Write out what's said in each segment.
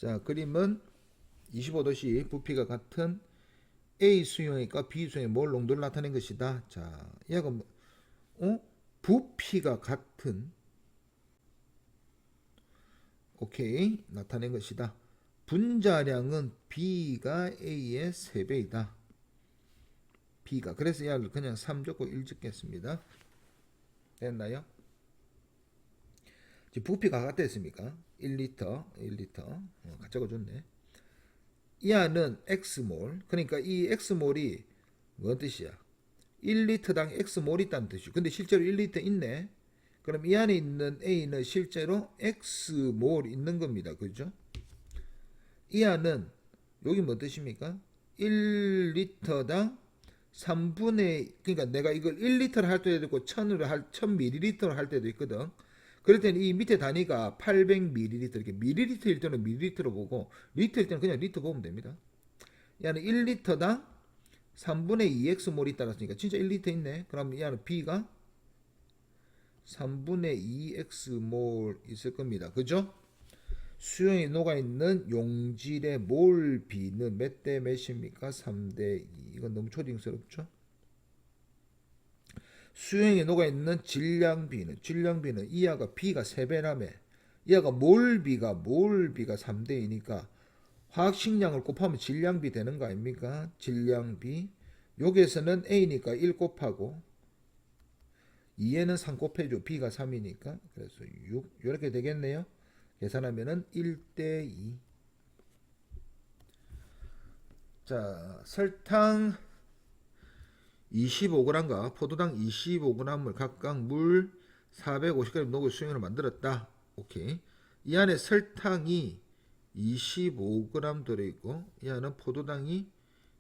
자, 그림은 25도씨 부피가 같은 A 수용액과 B 수용액 몰 농도를 나타낸 것이다. 자, 얘가 부피가 같은 오케이 나타낸 것이다. 분자량은 B가 A의 3배이다. B가 그래서 얘를 그냥 3 적고 1 적겠습니다. 됐나요? 지금 부피가 같다 했습니까? 1리터 적어줬네. 이 안은 X몰, 그러니까 이 X몰이 뭔 뜻이야? 1리터당 X몰이 있다는 뜻이죠. 근데 실제로 1리터 있네. 그럼 이 안에 있는 A는 실제로 X몰 있는 겁니다. 그죠? 이 안은 여기 뭔 뜻입니까? 1리터당 3분의 그러니까 내가 이걸 1리터를 할 때도 있고 1000ml를 할 때도 있거든. 그럴 때는 이 밑에 단위가 800ml 이렇게 ml일 때는 ml로 보고 리터일 때는 그냥 리터 보면 됩니다. 얘는 1리터당 3분의 2x몰이 따랐으니까 진짜 1리터 있네. 그럼 얘는 B가 3분의 2x몰 있을 겁니다. 그죠? 수용에 녹아있는 용질의 몰 B는 몇 대 몇입니까? 3대 2. 이건 너무 초딩스럽죠? 수용에 녹아있는 질량 B는 이하가 B가 3배라며 이하가 몰 B가 3대 2니까 화학식량을 곱하면 질량 B 되는 거 아닙니까? 질량 B 여기에서는 A니까 1 곱하고 2에는 3 곱해줘. B가 3이니까 그래서 6 이렇게 되겠네요. 계산하면은 1대 2. 자, 설탕 25g과 포도당 25g을 각각 물 450g 녹여 수용을 만들었다. 오케이. 이 안에 설탕이 25g 들어있고 이 안은 포도당이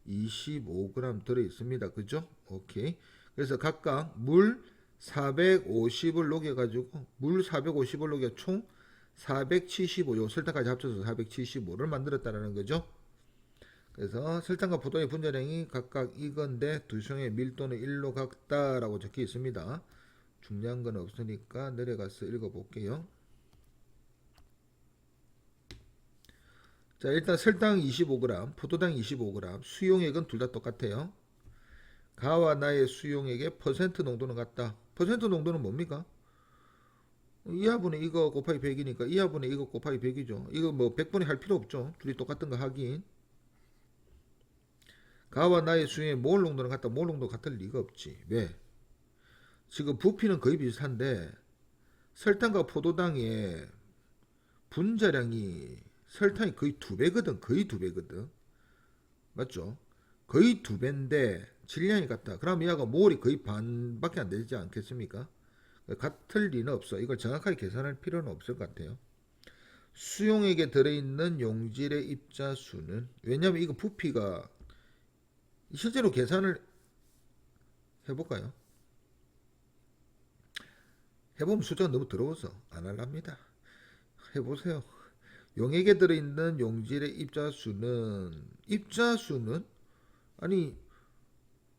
25g 들어있습니다. 그죠? 오케이. 그래서 각각 물 450을 녹여가지고 물 450을 녹여 총 475, 요 설탕까지 합쳐서 475를 만들었다는 거죠. 그래서 설탕과 포도의 분자량이 각각 이건데 두 수용의 밀도는 1로 같다라고 적혀 있습니다. 중요한 건 없으니까 내려가서 읽어볼게요. 자, 일단 설탕 25g, 포도당 25g, 수용액은 둘 다 똑같아요. 가와 나의 수용액의 퍼센트 농도는 같다. 퍼센트 농도는 뭡니까? 이하분의 이거 곱하기 100이니까 이하분의 이거 곱하기 100이죠. 이거 뭐 100분의 할 필요 없죠. 둘이 똑같은 거 하긴. 가와 나의 수용의 몰 농도는 같다. 몰 농도 같을 리가 없지. 왜? 지금 부피는 거의 비슷한데 설탕과 포도당의 분자량이 설탕이 거의 2배거든. 거의 2배거든. 맞죠? 거의 2배인데 질량이 같다. 그럼 얘가 몰이 거의 반밖에 안 되지 않겠습니까? 같을 리는 없어. 이걸 정확하게 계산할 필요는 없을 것 같아요. 수용액에 들어있는 용질의 입자수는 왜냐하면 이거 부피가 실제로 계산을 해볼까요? 해보면 숫자가 너무 더러워서 안 할랍니다. 해보세요. 용액에 들어있는 용질의 입자수는 아니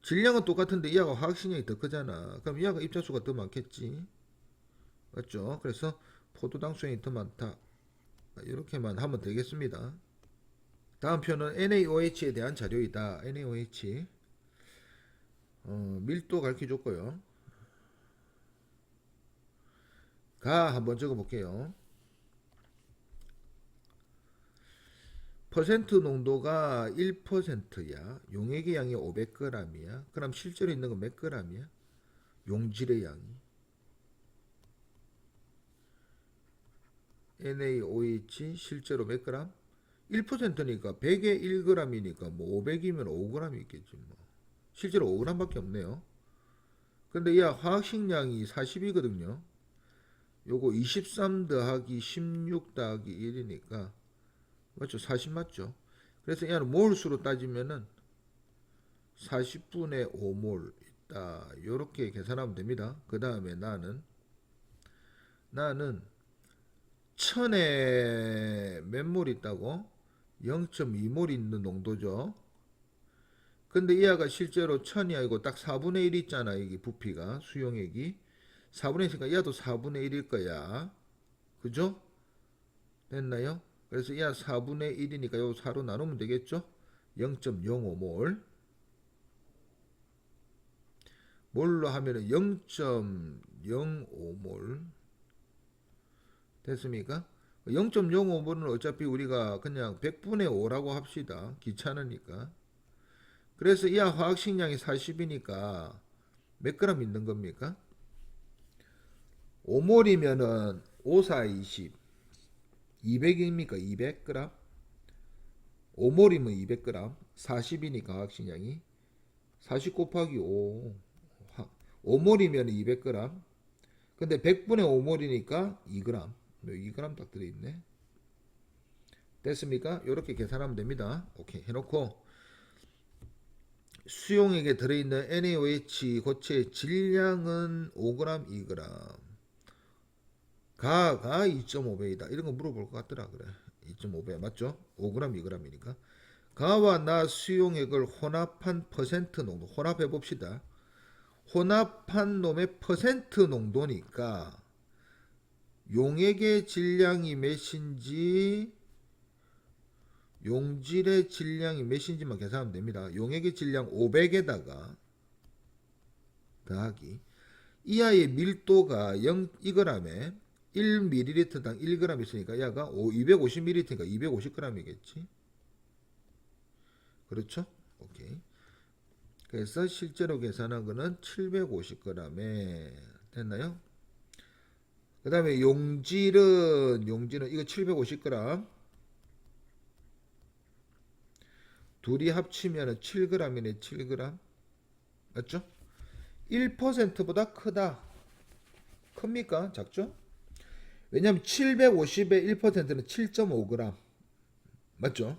질량은 똑같은데 이하가 화학식량이 더 크잖아. 그럼 이하가 입자수가 더 많겠지. 맞죠? 그래서 포도당 수용이 더 많다. 이렇게만 하면 되겠습니다. 다음 표는 NaOH에 대한 자료이다. NaOH 밀도 가르쳐줬고요. 가 한번 적어볼게요. 퍼센트 농도가 1%야. 용액의 양이 500g이야. 그럼 실제로 있는 건 몇 g이야? 용질의 양이. NaOH 실제로 몇 g? 1%니까 100에 1g이니까 뭐 500이면 5g 있겠지 뭐. 실제로 5g밖에 없네요. 근데 이 화학식량이 40이거든요. 요거 23 더하기 16 더하기 1이니까 맞죠? 40 맞죠? 그래서 얘는 몰수로 따지면은 40분의 5몰 있다. 요렇게 계산하면 됩니다. 그 다음에 나는 1000에 몇 몰 있다고? 0.2몰 있는 농도죠. 근데 이 아가 실제로 1000이 아니고 딱 4분의 1 있잖아. 이게 부피가 수용액이 4분의 1이니까 얘도 4분의 1일 거야. 그죠? 됐나요? 그래서 이하 4분의 1이니까 요 4로 나누면 되겠죠. 0.05몰. 몰로 하면은 0.05몰 됐습니까? 0.05몰은 어차피 우리가 그냥 100분의 5라고 합시다. 귀찮으니까. 그래서 이하 화학식량이 40이니까 몇 그램 있는 겁니까? 5몰이면은 5, 4, 20 200입니까? 200g? 5몰이면 200g 40이니까 화학식량이 40 곱하기 5 5몰이면 200g 근데 100분의 5몰이니까 2g 2g 딱 들어있네. 됐습니까? 이렇게 계산하면 됩니다. 오케이 해놓고 수용액에 들어있는 NaOH 고체의 질량은 5g, 2g 가가 2.5배이다. 이런 거 물어볼 것 같더라. 그래 2.5배 맞죠? 5g, 2g이니까 가와 나 수용액을 혼합한 퍼센트 농도 혼합해 봅시다. 혼합한 놈의 퍼센트 농도니까 용액의 질량이 몇인지 용질의 질량이 몇인지만 계산하면 됩니다. 용액의 질량 500에다가 더하기 이하의 밀도가 2g에 1ml당 1g 있으니까 야가 250ml니까 250g이겠지. 그렇죠? 오케이. 그래서 실제로 계산한 거는 750g에 됐나요? 그 다음에 용질은 이거 750g 둘이 합치면 7g이네. 7g 맞죠? 1%보다 크다. 큽니까? 작죠? 왜냐면 750의 1%는 7.5g 맞죠?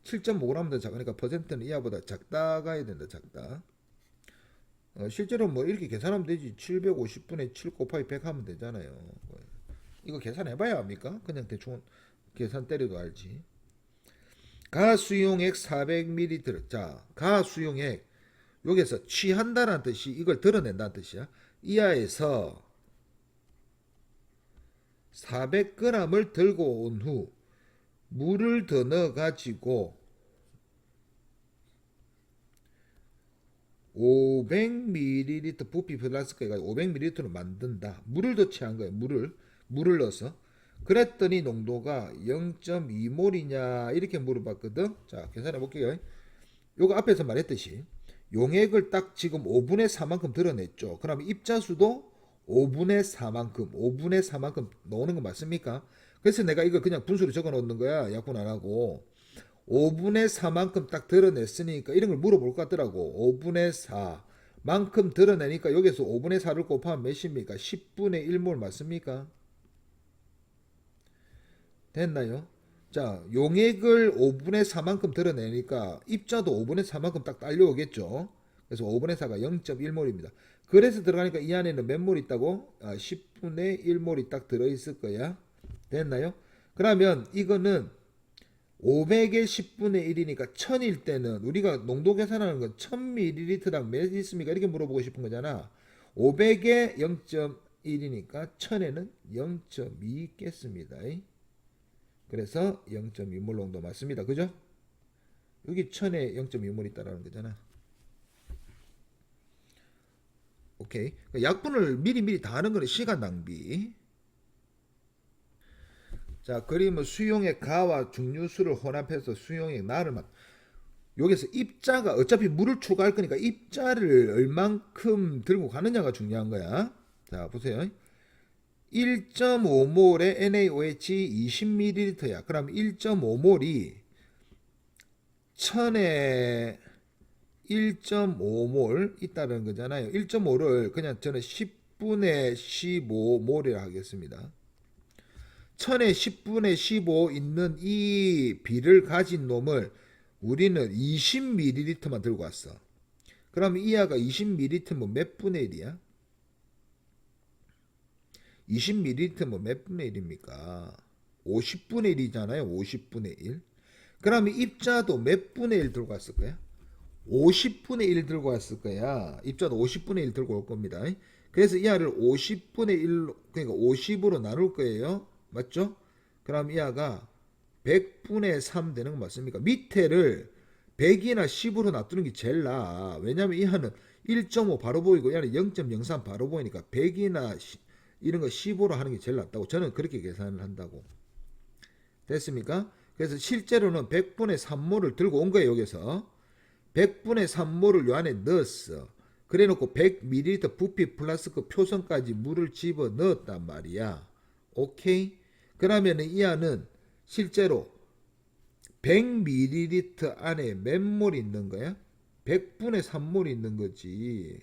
7.5g보다 작으니까 퍼센트는 이하보다 작다 가야 된다. 작다. 실제로 뭐 이렇게 계산하면 되지. 750분의 7 곱하기 100 하면 되잖아요. 이거 계산해봐야 합니까? 그냥 대충 계산 때려도 알지. 가수용액 400ml. 자, 가수용액 여기서 취한다는 뜻이 이걸 드러낸다는 뜻이야. 이하에서 400g을 들고 온 후 물을 더 넣어 가지고 500ml 부피 플라스크에 500ml를 만든다. 물을 더 취한 거예요. 물을 넣어서. 그랬더니 농도가 0.2몰이냐 이렇게 물어봤거든. 자, 계산해 볼게요. 요거 앞에서 말했듯이 용액을 딱 지금 5분의 4만큼 드러냈죠. 그러면 입자수도 5분의 4만큼 넣는 거 맞습니까? 그래서 내가 이걸 그냥 분수로 적어 놓는 거야. 약분 안 하고 5분의 4만큼 딱 드러냈으니까 이런 걸 물어볼 것 같더라고. 5분의 4만큼 드러내니까 여기서 5분의 4를 곱하면 몇입니까? 10분의 1몰 맞습니까? 됐나요? 자, 용액을 5분의 4만큼 드러내니까 입자도 5분의 4만큼 딱 딸려오겠죠. 그래서 5분의 4가 0.1몰입니다. 그래서 들어가니까 이 안에는 몇 몰 있다고? 10분의 1몰이 딱 들어있을 거야. 됐나요? 그러면 이거는 500의 10분의 1이니까 1000일 때는 우리가 농도 계산하는 건 1000ml당 몇 있습니까? 이렇게 물어보고 싶은 거잖아. 500에 0.1이니까 1000에는 0.2 있겠습니다. 그래서 0.2몰 농도 맞습니다. 그죠? 여기 1000에 0.2몰 있다라는 거잖아. 오케이. 약분을 미리미리 다 하는 거는 시간 낭비. 자, 그림은 수용액 가와 중류수를 혼합해서 수용액 나를 여기서 입자가 어차피 물을 추가할 거니까 입자를 얼만큼 들고 가느냐가 중요한 거야. 자, 보세요. 1.5몰의 NaOH 20ml야. 그럼 1.5몰이 1000에 1.5몰 있다는 거잖아요. 1.5를 그냥 저는 10분의 15몰이라 하겠습니다. 1000에 10분의 15 있는 이 비를 가진 놈을 우리는 20ml만 들고 왔어. 그럼 이하가 20ml면 몇 분의 1이야? 20ml면 몇 분의 1입니까? 50분의 1이잖아요. 50분의 1. 그러면 입자도 몇 분의 1 들고 왔을 거야? 50분의 1 들고 왔을 거야. 입자도 50분의 1 들고 올 겁니다. 그래서 이하를 50분의 1, 그러니까 50으로 나눌 거예요. 맞죠? 그럼 이하가 100분의 3 되는 거 맞습니까? 밑에를 100이나 10으로 놔두는 게 제일 나아. 왜냐면 이하는 1.5 바로 보이고 얘는 0.03 바로 보이니까 100이나 이런 거 15로 하는 게 제일 낫다고. 저는 그렇게 계산을 한다고. 됐습니까? 그래서 실제로는 100분의 3모를 들고 온 거예요. 여기서 100분의 3모를 요 안에 넣었어. 그래 놓고 100ml 부피 플라스크 표선까지 물을 집어 넣었단 말이야. 오케이? 그러면 이 안은 실제로 100ml 안에 몇 몰 있는 거야? 100분의 3몰 있는 거지.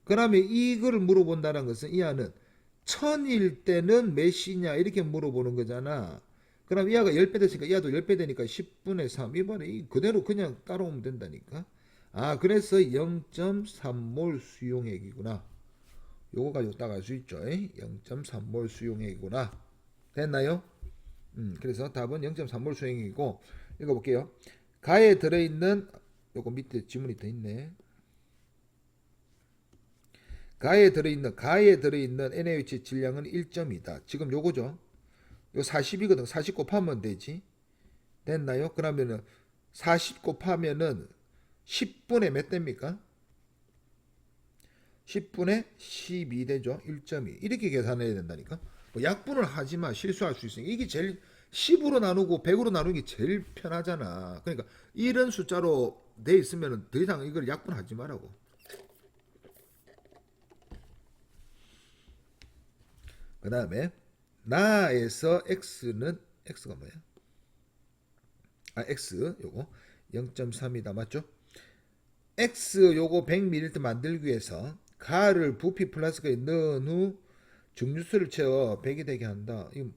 그러면 이거를 물어본다는 것은 이 안은 1000일 때는 몇이냐 이렇게 물어보는 거잖아. 그럼 이하가 10배 됐으니까 이하도 10배 되니까 10분의 3. 이번에 그대로 그냥 따라오면 된다니까. 아, 그래서 0.3몰 수용액이구나. 요거 가지고 따갈 수 있죠. 0.3몰 수용액이구나. 됐나요? 그래서 답은 0.3몰 수용액이고, 읽어볼게요. 가에 들어있는, 요거 밑에 지문이 더 있네. 가에 들어있는 NaOH 질량은 1점이다. 지금 요거죠. 요 40이거든. 40 곱하면 되지. 됐나요? 그러면은 40 곱하면은 10분의 몇 됩니까? 10분의 12 되죠. 1.2. 이렇게 계산해야 된다니까. 뭐 약분을 하지만 실수할 수 있으니까 이게 제일 10으로 나누고 100으로 나누는 게 제일 편하잖아. 그러니까 이런 숫자로 돼 있으면 더 이상 이걸 약분하지 말라고. 그 다음에 나에서 x는 x가 뭐야? 아, x 요거 0.3이다 맞죠? x 요거 100ml 만들기 위해서 가를 부피 플라스크에 넣은 후 증류수를 채워 100이 되게 한다. 이거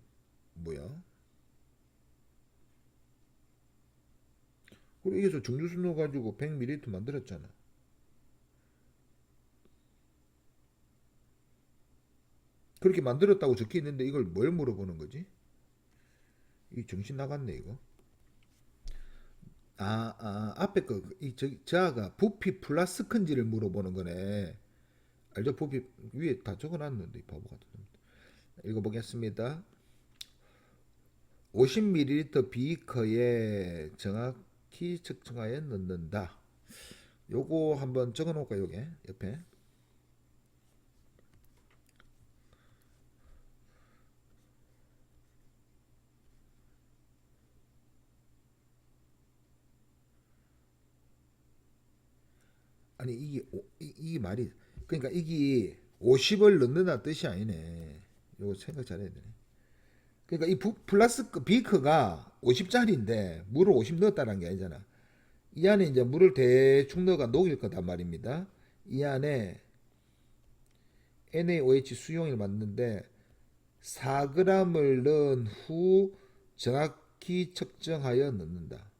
뭐야? 그리고 이게 증류수 넣어가지고 100ml 만들었잖아. 그렇게 만들었다고 적혀 있는데 이걸 뭘 물어보는 거지? 이 정신 나갔네 이거. 앞에 저가 부피 플라스크인지를 물어보는 거네. 알죠? 부피 위에 다 적어놨는데 바보 같은 놈. 읽어보겠습니다. 50ml 비커에 정확히 측정하여 넣는다. 요거 한번 적어놓을까 요게 옆에. 아니 이게 말이 그러니까 이게 50을 넣는다 뜻이 아니네. 요거 생각 잘해야 되네. 그러니까 이 플라스크 비커가 50짜리인데 물을 50 넣었다는 게 아니잖아. 이 안에 이제 물을 대충 넣어가 녹일 거단 말입니다. 이 안에 NaOH 수용을 맞는데 4g을 넣은 후 정확히 측정하여 넣는다.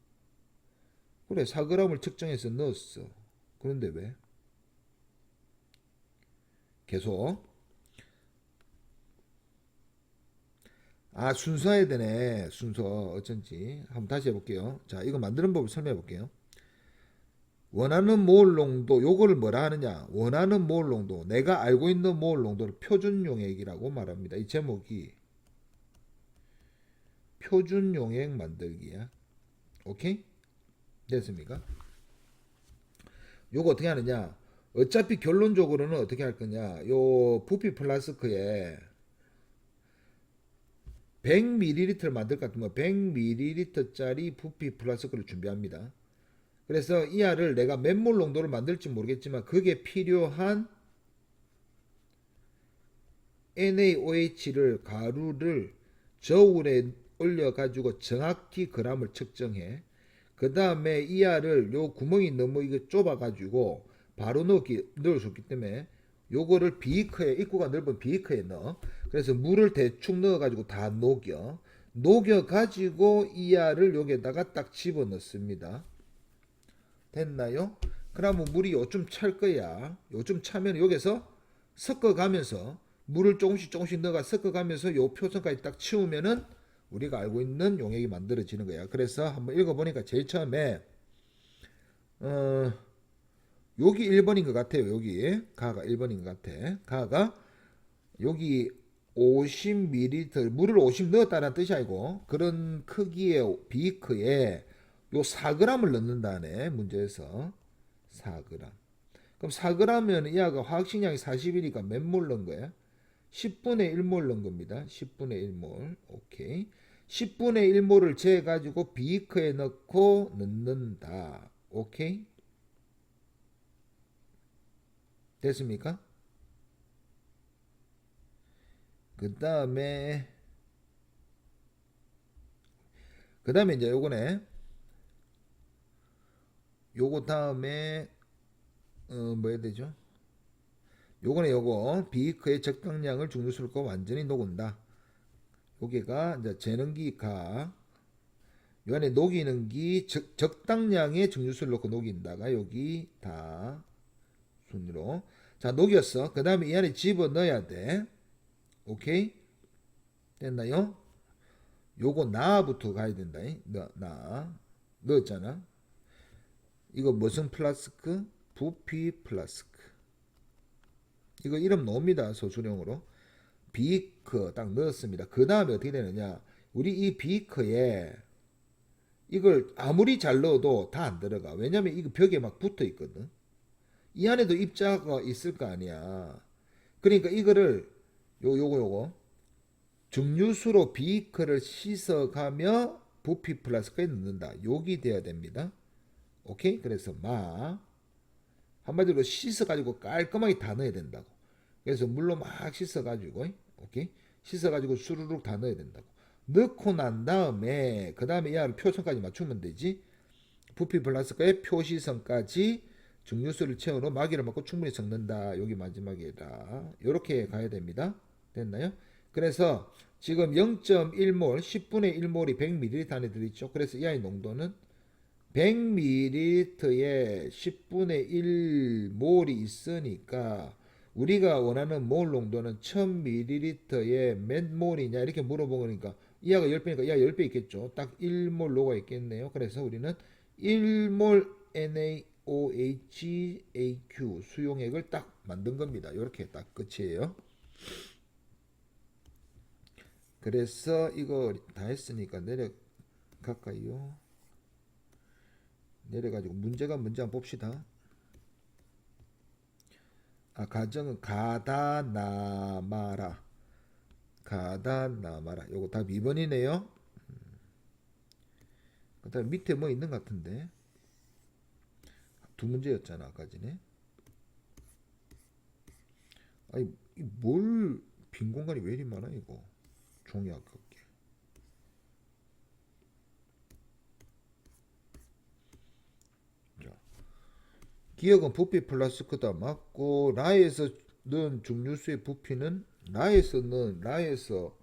그래 4g을 측정해서 넣었어. 그런데 왜? 계속 순서해야 되네. 순서 어쩐지 한번 다시 해볼게요. 자, 이거 만드는 법을 설명해 볼게요. 원하는 몰 농도 요거를 뭐라 하느냐? 원하는 몰 농도 내가 알고 있는 몰 농도를 표준 용액이라고 말합니다. 이 제목이 표준 용액 만들기야. 오케이? 됐습니까? 요거 어떻게 하느냐? 어차피 결론적으로는 어떻게 할 거냐? 요 부피 플라스크에 100ml를 만들 것 같으면 100ml짜리 부피 플라스크를 준비합니다. 그래서 이 알을 내가 몇 몰 농도를 만들지 모르겠지만 그게 필요한 NaOH를 가루를 저울에 올려가지고 정확히 그람을 측정해. 그 다음에 이 알을 요 구멍이 너무 이거 좁아가지고 바로 넣을 수 있기 때문에 요거를 비커에 입구가 넓은 비커에 넣어. 그래서 물을 대충 넣어가지고 다 녹여가지고 이 알을 여기에다가 딱 집어 넣습니다. 됐나요? 그러면 물이 요쯤 찰 거야. 요쯤 차면 여기서 섞어가면서 물을 조금씩 넣어가 섞어가면서 요 표선까지 딱 치우면은 우리가 알고 있는 용액이 만들어지는 거야. 그래서 한번 읽어보니까 제일 처음에 여기 1번인 것 같아요. 여기 가가 1번인 것 같아. 가가 여기 50ml 물을 50 넣었다는 뜻이 아니고 그런 크기의 비크에 요 4g을 넣는다네 문제에서 4g. 그럼 4g면 이 아가 화학식량이 40이니까 몇 몰 넣은 거야? 10분의 1몰 넣은 겁니다. 10분의 1몰. 오케이. 10분의 1몰을 재가지고 비크에 넣고 넣는다. 오케이. 됐습니까? 그 다음에 이제 요거네. 요거 다음에 뭐 해야 되죠? 요거는 요거 비크의 적당량을 중류수로 완전히 녹은다. 여기가 이제 재는기 가. 요 안에 녹이는 기 적당량의 증류수를 넣고 녹인다가 여기 다 순으로. 자, 녹였어. 그 다음에 이 안에 집어 넣어야 돼. 오케이? 됐나요? 요거 나부터 가야 된다. 나 넣었잖아. 이거 무슨 플라스크? 부피 플라스크. 이거 이름 넣습니다. 소수령으로. 비커 딱 넣었습니다. 그 다음에 어떻게 되느냐? 우리 이 비커에 이걸 아무리 잘 넣어도 다 안 들어가. 왜냐면 이거 벽에 막 붙어 있거든. 이 안에도 입자가 있을 거 아니야. 그러니까 이거를 요거 증류수로 비커를 씻어가며 부피 플라스크에 넣는다. 여기 돼야 됩니다. 오케이? 그래서 한마디로 씻어가지고 깔끔하게 다 넣어야 된다고. 그래서 물로 막 씻어가지고 오케이? 씻어가지고 수르륵 다 넣어야 된다고. 넣고 난 다음에 그 다음에 얘를 표선까지 맞추면 되지. 부피 플라스크의 표시선까지 증류수를 채우러 마개를 맞고 충분히 섞는다. 여기 마지막이다. 이렇게 가야 됩니다. 됐나요? 그래서 지금 0.1몰 10분의 1몰이 100ml 안에 들어있죠. 그래서 이 아이 농도는 100ml에 10분의 1몰이 있으니까 우리가 원하는 몰 농도는 1000ml에 몇 몰이냐 이렇게 물어보니까 이하가 10배니까 이하 10배 있겠죠. 딱 1몰 녹아 있겠네요. 그래서 우리는 1몰 NaOHAQ 수용액을 딱 만든 겁니다. 이렇게 딱 끝이에요. 그래서 이거 다 했으니까 내려갈까요? 내려가지고 문제가 뭔지 한번 봅시다. 가정은 가다나마라. 요거 답 2번이네요. 그 다음 밑에 뭐 있는 것 같은데. 두 문제였잖아 아까 전에. 아니 뭘 빈 공간이 왜 이리 많아 이거. 종이 아깝게. 자, 기억은 부피 플라스크다 맞고 라에서 넣은 증류수의 부피는 라에서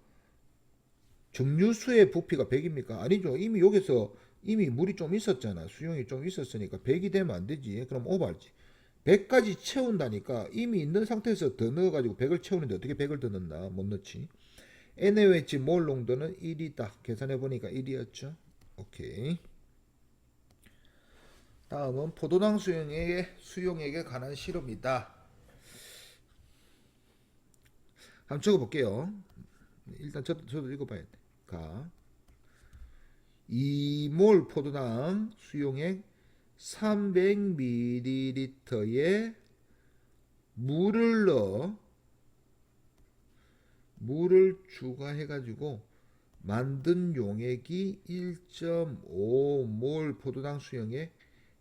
증류수의 부피가 100입니까? 아니죠. 이미 여기서 이미 물이 좀 있었잖아. 수용이 좀 있었으니까 100이 되면 안 되지. 그럼 오버할지. 100까지 채운다니까 이미 있는 상태에서 더 넣어가지고 100을 채우는데 어떻게 100을 더 넣나? 못 넣지. NaOH 몰 농도는 1이다. 계산해보니까 1이었죠. 오케이. 다음은 포도당 수용액에 관한 실험이다. 한번 적어볼게요. 일단 저도 읽어봐야 돼. 2몰 포도당 수용액 300ml에 물을 추가해가지고 만든 용액이 1.5몰 포도당 수용액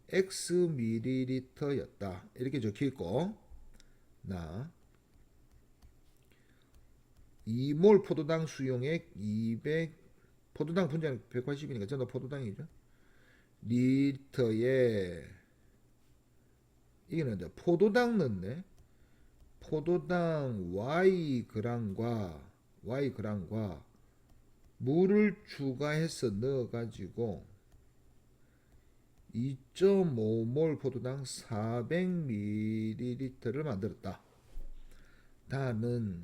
Xml였다. 이렇게 적혀있고 2몰 포도당 수용액 200 포도당 분자는 180이니까 전부 포도당이죠. 리터에 이게는 이제 포도당 넣네. 포도당 Yg과 물을 추가해서 넣어가지고 2.5몰 포도당 400ml를 만들었다. 다는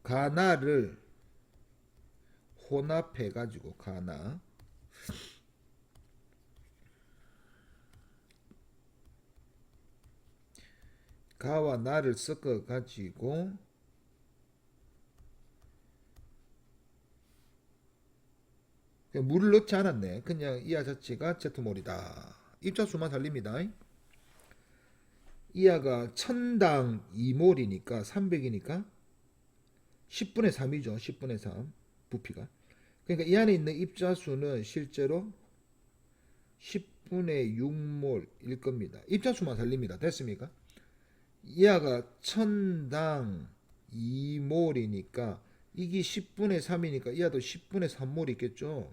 가나를 혼합해가지고 가와 나를 섞어가지고 그냥 물을 넣지 않았네. 그냥 이하 자체가 Z몰이다. 입자수만 살립니다. 이하가 1000당 2몰이니까 300이니까 10분의 3이죠. 10분의 3 부피가. 그러니까 이 안에 있는 입자수는 실제로 10분의 6몰일 겁니다. 입자수만 살립니다. 됐습니까? 이하가 1000당 2몰이니까 이게 10분의 3이니까 이하도 10분의 3몰 있겠죠.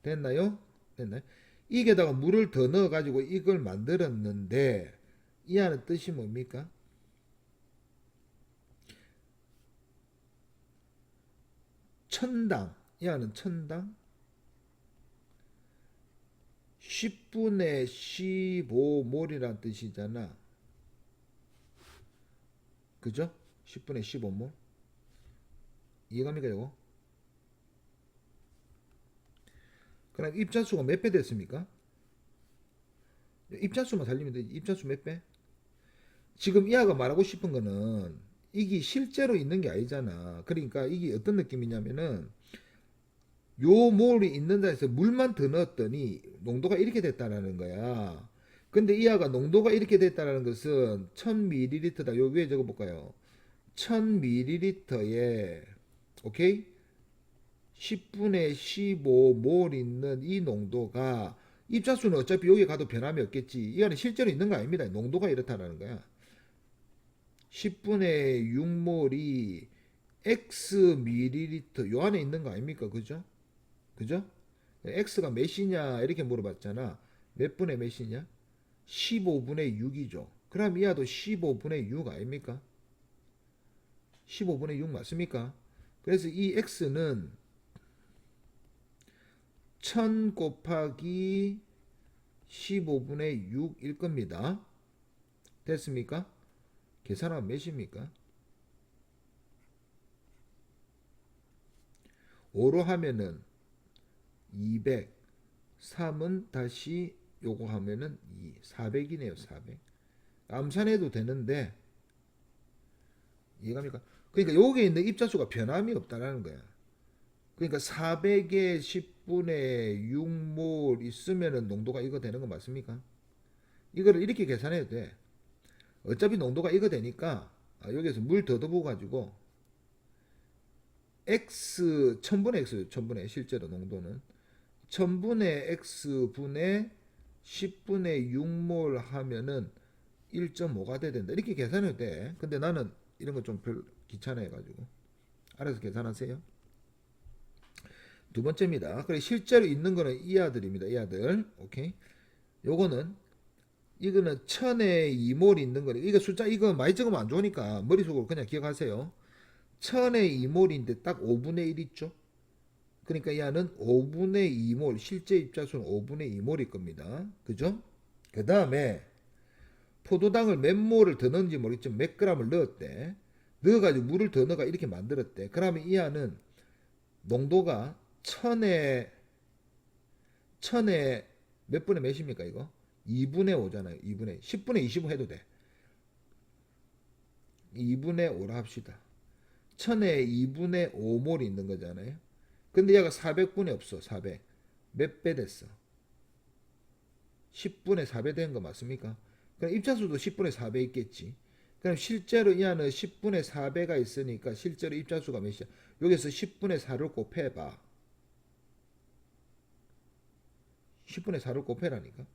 됐나요? 됐나요? 이게다가 물을 더 넣어가지고 이걸 만들었는데 이하는 뜻이 뭡니까? 천당, 이하는 천당 10분의 15몰이란 뜻이잖아. 그죠? 10분의 15몰. 이해갑니까, 이거? 그럼 입자수가 몇 배 됐습니까? 입자수만 살리면 되지. 입자수 몇 배? 지금 이하가 말하고 싶은 거는 이게 실제로 있는 게 아니잖아. 그러니까 이게 어떤 느낌이냐면은 요 몰이 있는 데에서 물만 더 넣었더니 농도가 이렇게 됐다라는 거야. 근데 이하가 농도가 이렇게 됐다라는 것은 1000ml다. 요 위에 적어 볼까요? 1000ml에 오케이? 10분의 15몰 있는 이 농도가 입자수는 어차피 여기 가도 변함이 없겠지. 이거는 실제로 있는 거 아닙니다. 농도가 이렇다라는 거야. 10분의 6몰이 x ml 요 안에 있는 거 아닙니까? 그죠? 그죠? x가 몇이냐 이렇게 물어봤잖아. 몇 분의 몇이냐? 15분의 6이죠. 그럼 이하도 15분의 6 아닙니까? 15분의 6 맞습니까? 그래서 이 x는 1000 곱하기 15분의 6일 겁니다. 됐습니까? 계산하면 몇입니까? 5로 하면은 200, 3은 다시 요거 하면은 2, 400이네요. 400. 암산해도 되는데 이해갑니까? 그러니까 여기에 있는 입자수가 변함이 없다라는 거야. 그러니까 400에 10분의 6몰 있으면은 농도가 이거 되는 거 맞습니까? 이거를 이렇게 계산해도 돼. 어차피 농도가 이거 되니까 여기에서 물 더듬어 가지고 x 1000분의 x 1000분의 실제로 농도는 1000분의 x 분의 10분의 6몰 하면은 1.5가 돼야 된다. 이렇게 계산해도 돼. 근데 나는 이런 거 좀 별 귀찮아해 가지고 알아서 계산하세요. 두 번째입니다. 그래 실제로 있는 거는 이 아들입니다. 이 아들. 오케이. 요거는 이거는 1000에 2몰 있는 거니 이거 숫자 이거 많이 적으면 안 좋으니까 머릿속으로 그냥 기억하세요. 1000에 2몰인데 딱 5분의 1 있죠. 그러니까 얘는 5분의 2몰 실제 입자수는 5분의 2몰일 겁니다. 그죠? 그 다음에 포도당을 몇 몰을 더 넣은지 모르겠지만 몇 g을 넣었대. 넣어가지고 물을 더 넣어가 이렇게 만들었대. 그러면 이 안은 농도가 1000에 몇 분의 몇입니까 이거? 2분의 5잖아요. 2분의 10분의 25 해도 돼. 2분의 5라 합시다. 1000에 2분의 5몰이 있는 거잖아요. 근데 얘가 400분의 없어. 400. 몇 배 됐어? 10분의 4배 된 거 맞습니까? 그럼 입자수도 10분의 4배 있겠지. 그럼 실제로 이 안은 10분의 4배가 있으니까 실제로 입자수가 몇이야? 여기서 10분의 4를 곱해봐. 10분의 4를 곱해라니까.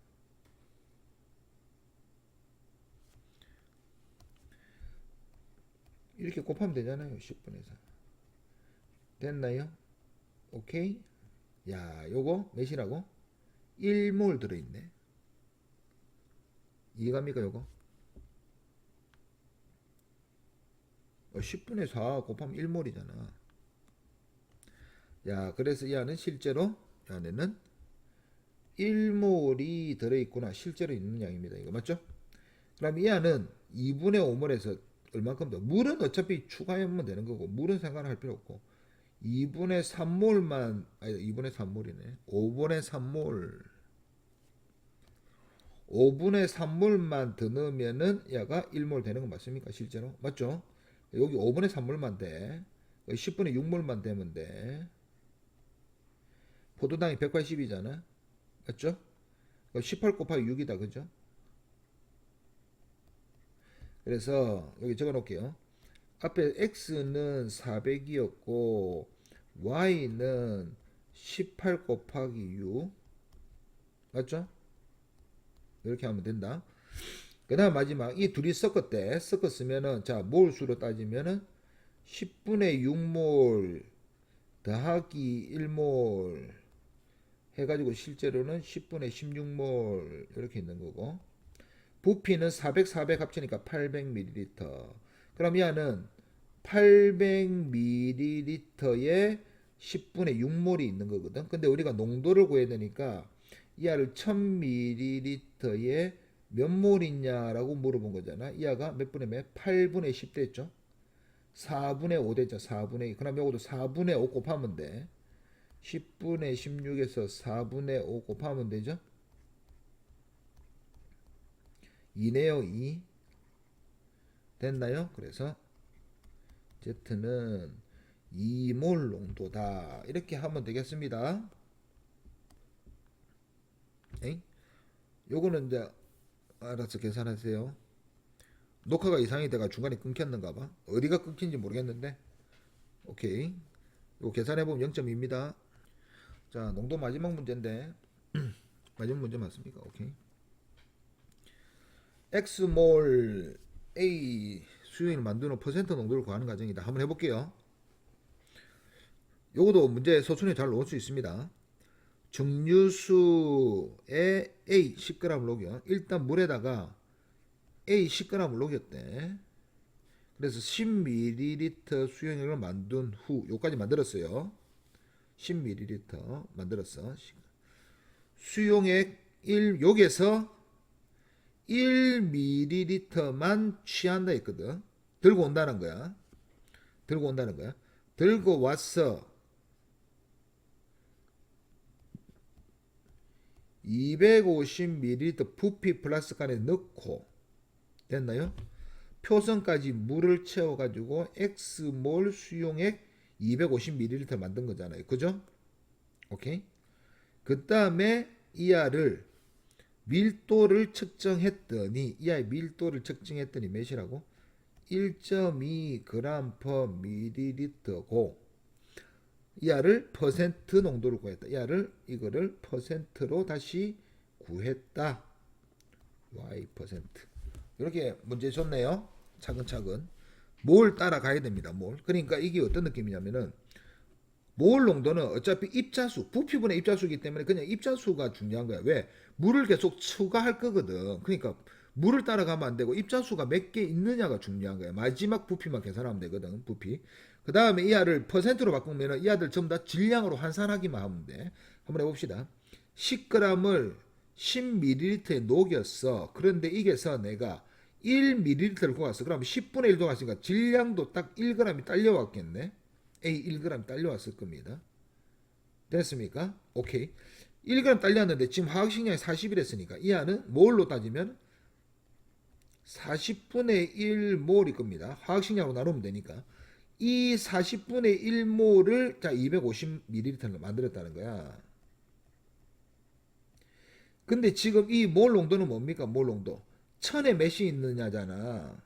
이렇게 곱하면 되잖아요. 10분의 4. 됐나요? 오케이? 야, 요거 몇이라고? 1몰 들어있네. 이해갑니까, 요거? 10분의 4 곱하면 1몰이잖아. 야, 그래서 이 안은 실제로, 이 안에는 1몰이 들어있구나. 실제로 있는 양입니다. 이거 맞죠? 그럼 이 안은 2분의 5몰에서 얼만큼 더? 물은 어차피 추가하면 되는 거고, 물은 상관할 필요 없고, 2분의 3몰만, 아니, 2분의 3몰이네. 5분의 3몰. 5분의 3몰만 더 넣으면은 얘가 1몰 되는 거 맞습니까? 실제로? 맞죠? 여기 5분의 3몰만 돼. 10분의 6몰만 되면 돼. 포도당이 180이잖아. 맞죠? 18 곱하기 6이다. 그죠? 그래서 여기 적어 놓을게요. 앞에 x는 400이었고 y는 18 곱하기 6 맞죠? 이렇게 하면 된다. 그 다음 마지막 이 둘이 섞었으면은 자 몰수로 따지면은 10분의 6몰 더하기 1몰 해가지고 실제로는 10분의 16몰 이렇게 있는 거고 부피는 400, 400 합치니까 800ml. 그럼 얘는 800ml에 10분의 6몰이 있는 거거든. 근데 우리가 농도를 구해야 되니까 이하를 1000ml에 몇 몰 있냐라고 물어본 거잖아. 이하가 몇 분의 몇? 8분의 10 됐죠. 4분의 5 됐죠. 4분의 2. 그럼 이것도 4분의 5 곱하면 돼. 10분의 16에서 4분의 5 곱하면 되죠. 2네요. 2. 됐나요? 그래서 Z는 2몰 농도다. 이렇게 하면 되겠습니다. 에이? 요거는 이제 알아서 계산하세요. 녹화가 이상이 돼가 중간에 끊겼는가 봐. 어디가 끊긴지 모르겠는데. 오케이. 요거 계산해보면 0.2입니다. 자, 농도 마지막 문제인데. 마지막 문제 맞습니까? 오케이. X몰 A 수용을 만드는 퍼센트 농도를 구하는 과정이다. 한번 해볼게요. 요것도 문제 서술에 잘 넣을 수 있습니다. 증류수에 A 10g을 녹여. 일단 물에다가 A 10g을 녹였대. 그래서 10ml 수용액을 만든 후 요까지 만들었어요. 10ml 만들었어. 수용액 1 여기에서 1ml만 취한다 했거든. 들고 온다는 거야. 들고 온다는 거야. 들고 와서 250ml 부피 플라스틱 안에 넣고 됐나요? 표선까지 물을 채워가지고 X몰 수용액 250ml 만든 거잖아요. 그죠? 오케이. 그 다음에 이하를 밀도를 측정했더니 이하의 밀도를 측정했더니 몇이라고? 1.2g per ml고 이하를 퍼센트 농도를 구했다. 이거를 퍼센트로 다시 구했다. y 퍼센트. 이렇게 문제 줬네요. 차근차근. 몰 따라가야 됩니다. 몰. 그러니까 이게 어떤 느낌이냐면은 몰 농도는 어차피 입자수, 부피분의 입자수이기 때문에 그냥 입자수가 중요한 거야. 왜? 물을 계속 추가할 거거든. 그러니까 물을 따라가면 안 되고 입자수가 몇 개 있느냐가 중요한 거야. 마지막 부피만 계산하면 되거든. 부피. 그 다음에 이하를 퍼센트로 바꾸면 이하들 전부 다 질량으로 환산하기만 하면 돼. 한번 해봅시다. 10g을 10ml에 녹였어. 그런데 이게서 내가 1ml를 구했어. 그럼 10분의 1 녹았으니까 질량도 딱 1g이 딸려왔겠네. A 1g 딸려왔을 겁니다. 됐습니까? 오케이. 1g 딸렸는데 지금 화학식량이 40이랬으니까 이하는 몰로 따지면 40분의 1몰일 겁니다. 화학식량으로 나누면 되니까. 이 40분의 1몰을 자 250ml로 만들었다는 거야. 근데 지금 이 몰 농도는 뭡니까? 몰 농도. 1000에 몇이 있느냐잖아.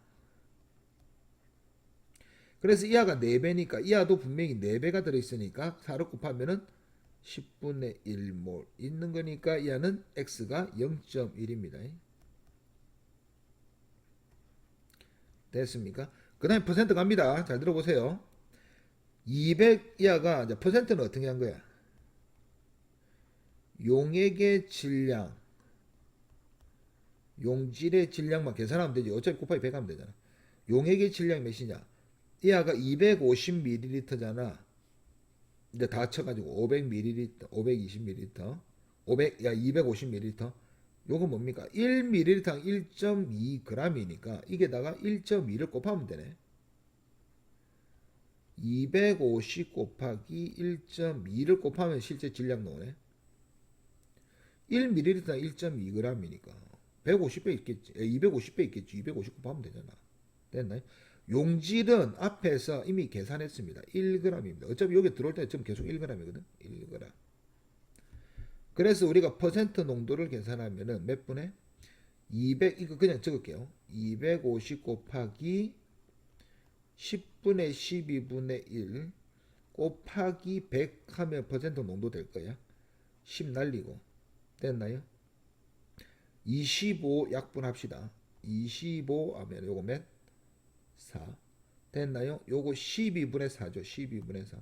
그래서 이하가 4배니까 이하도 분명히 4배가 들어있으니까 4를 곱하면은 10분의 1몰 있는 거니까 이하는 x가 0.1입니다. 됐습니까? 그 다음에 퍼센트 갑니다. 잘 들어보세요. 200 이하가 이제 퍼센트는 어떻게 한 거야? 용액의 질량, 용질의 질량만 계산하면 되지. 어차피 곱하기 100 하면 되잖아. 용액의 질량이 몇이냐? 이하가 250ml잖아. 이제 다 합쳐가지고 500ml, 520ml, 250ml. 요거 뭡니까? 1ml당 1.2g이니까 이게다가 1.2를 곱하면 되네. 250 곱하기 1.2를 곱하면 실제 질량 나오네. 1ml당 1.2g이니까 150배 있겠지. 250배 있겠지. 250 곱하면 되잖아. 됐나요? 용질은 앞에서 이미 계산했습니다. 1g입니다. 어차피 여기 들어올 때 지금 계속 1g이거든. 1g. 그래서 우리가 퍼센트 농도를 계산하면은 몇 분의 200 이거 그냥 적을게요. 250 곱하기 10분의 12분의 1 곱하기 100 하면 퍼센트 농도 될 거야. 10 날리고 됐나요? 25 약분합시다. 25 하면 요거 몇? 4 됐나요? 요거 12분의 4죠. 12분의 4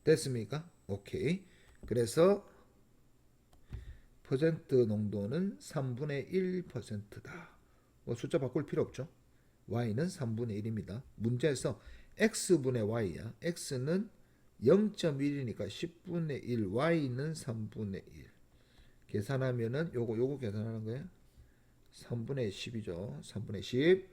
됐습니까? 오케이. 그래서 퍼센트 농도는 3분의 1%다. 뭐 숫자 바꿀 필요 없죠. y는 3분의 1입니다. 문제에서 x분의 y야. x는 0.1이니까 10분의 1, y는 3분의 1. 계산하면은 요거 계산하는 거예요. 3분의 10이죠. 3분의 10.